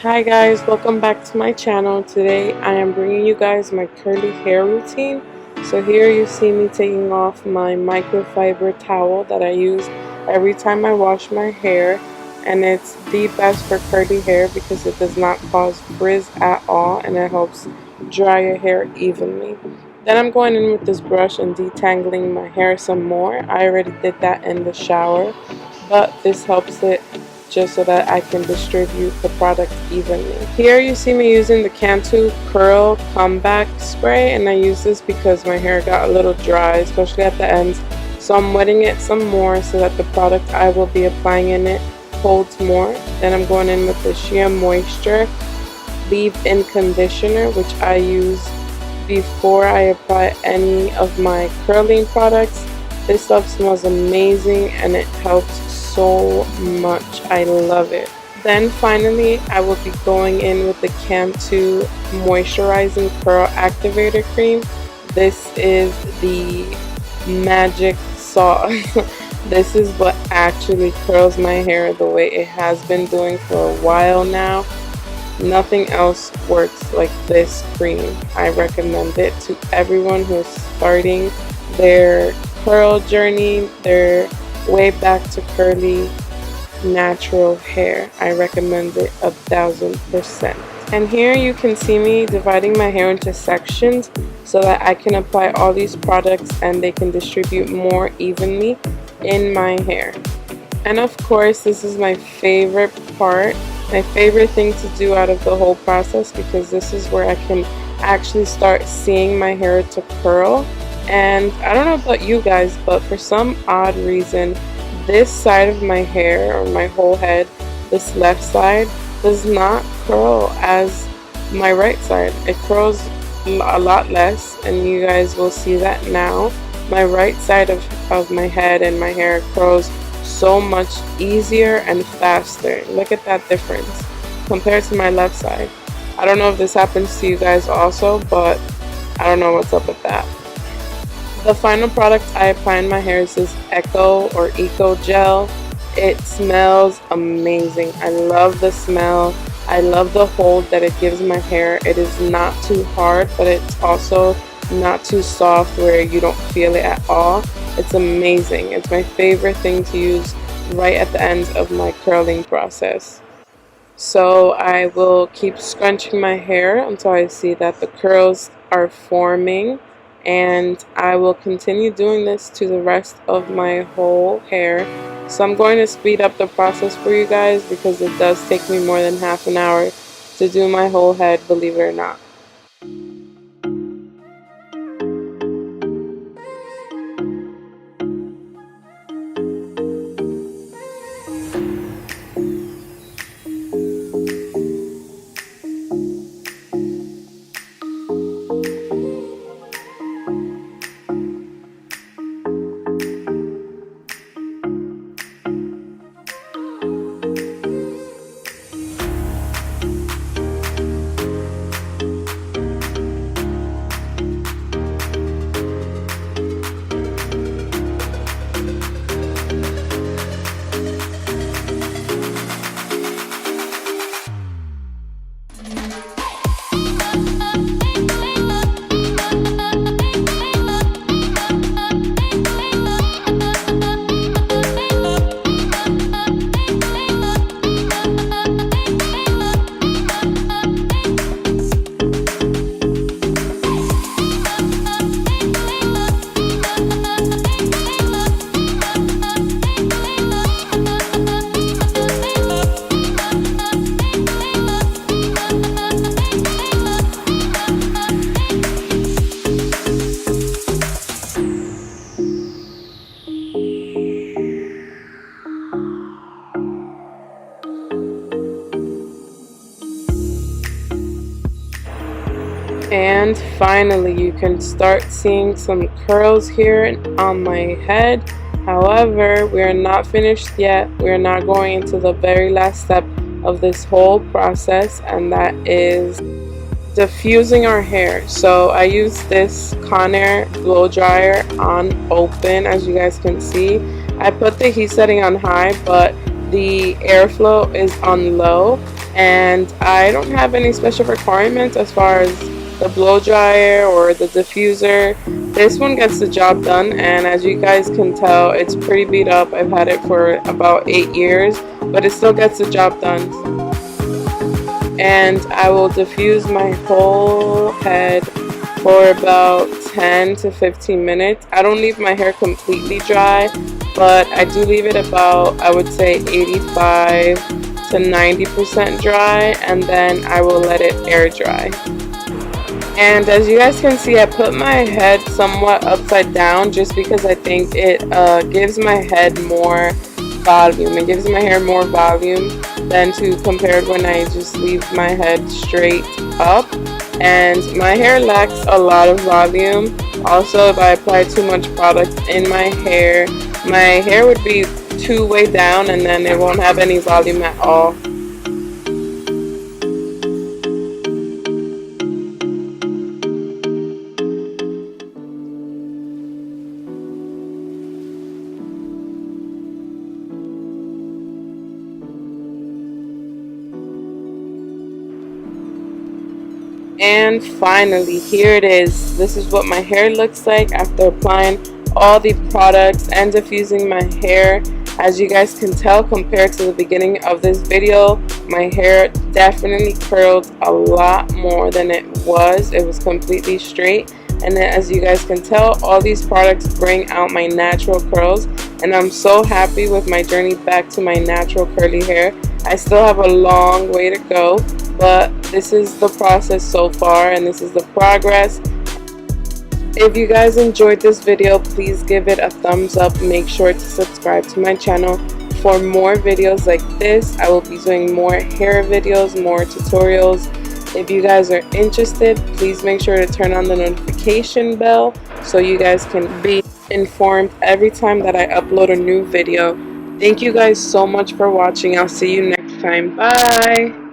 Hi guys, welcome back to my channel. Today I am bringing you guys my curly hair routine. So here you see me taking off my microfiber towel that I use every time I wash my hair, and it's the best for curly hair because it does not cause frizz at all and it helps dry your hair evenly. Then I'm going in with this brush and detangling my hair some more. I already did that in the shower, but this helps it just so that I can distribute the product evenly. Here you see me using the Cantu Curl Comeback Spray, and I use this because my hair got a little dry, especially at the ends. So I'm wetting it some more so that the product I will be applying in it holds more. Then I'm going in with the Sheer Moisture Leave-In Conditioner, which I use before I apply any of my curling products. This stuff smells amazing and it helps so much. I love it. Then finally I will be going in with the Cantu Moisturizing Curl Activator Cream. This is the magic sauce. This is what actually curls my hair the way it has been doing for a while now. Nothing else works like this cream. I recommend it to everyone who is starting their curl journey, their way back to curly natural hair. I recommend it 1000%. And here you can see me dividing my hair into sections so that I can apply all these products and they can distribute more evenly in my hair. And of course, this is my favorite part, my favorite thing to do out of the whole process, because this is where I can actually start seeing my hair to curl. And I don't know about you guys, but for some odd reason, this side of my hair, or my whole head, this left side, does not curl as my right side. It curls a lot less, and you guys will see that now. My right side of my head and my hair curls so much easier and faster. Look at that difference compared to my left side. I don't know if this happens to you guys also, but I don't know what's up with that. The final product I apply in my hair is this Eco Gel. It smells amazing. I love the smell. I love the hold that it gives my hair. It is not too hard, but it's also not too soft where you don't feel it at all. It's amazing. It's my favorite thing to use right at the end of my curling process. So I will keep scrunching my hair until I see that the curls are forming, and I will continue doing this to the rest of my whole hair. So I'm going to speed up the process for you guys because it does take me more than half an hour to do my whole head, believe it or not. And finally, you can start seeing some curls here on my head. However, we are not finished yet. We are not going into the very last step of this whole process, and that is diffusing our hair. So I use this Conair blow dryer on open, as you guys can see. I put the heat setting on high, but the airflow is on low, and I don't have any special requirements as far as the blow dryer or the diffuser. This one gets the job done, and as you guys can tell, it's pretty beat up. I've had it for about 8 years, but it still gets the job done. And I will diffuse my whole head for about 10 to 15 minutes. I don't leave my hair completely dry, but I do leave it about, I would say, 85 to 90% dry, and then I will let it air dry. And as you guys can see, I put my head somewhat upside down just because I think it gives my head more volume. It gives my hair more volume than to compared when I just leave my head straight up. And my hair lacks a lot of volume. Also, if I apply too much product in my hair would be too way down, and then it won't have any volume at all. And finally, here it is. This is what my hair looks like after applying all the products and diffusing my hair. As you guys can tell, compared to the beginning of this video, my hair definitely curled a lot more than it was. It was completely straight. And then as you guys can tell, all these products bring out my natural curls, and I'm so happy with my journey back to my natural curly hair. I still have a long way to go, but this is the process so far, and this is the progress. If you guys enjoyed this video, please give it a thumbs up. Make sure to subscribe to my channel for more videos like this. I will be doing more hair videos, more tutorials. If you guys are interested, please make sure to turn on the notification bell so you guys can be informed every time that I upload a new video. Thank you guys so much for watching. I'll see you next time. Bye!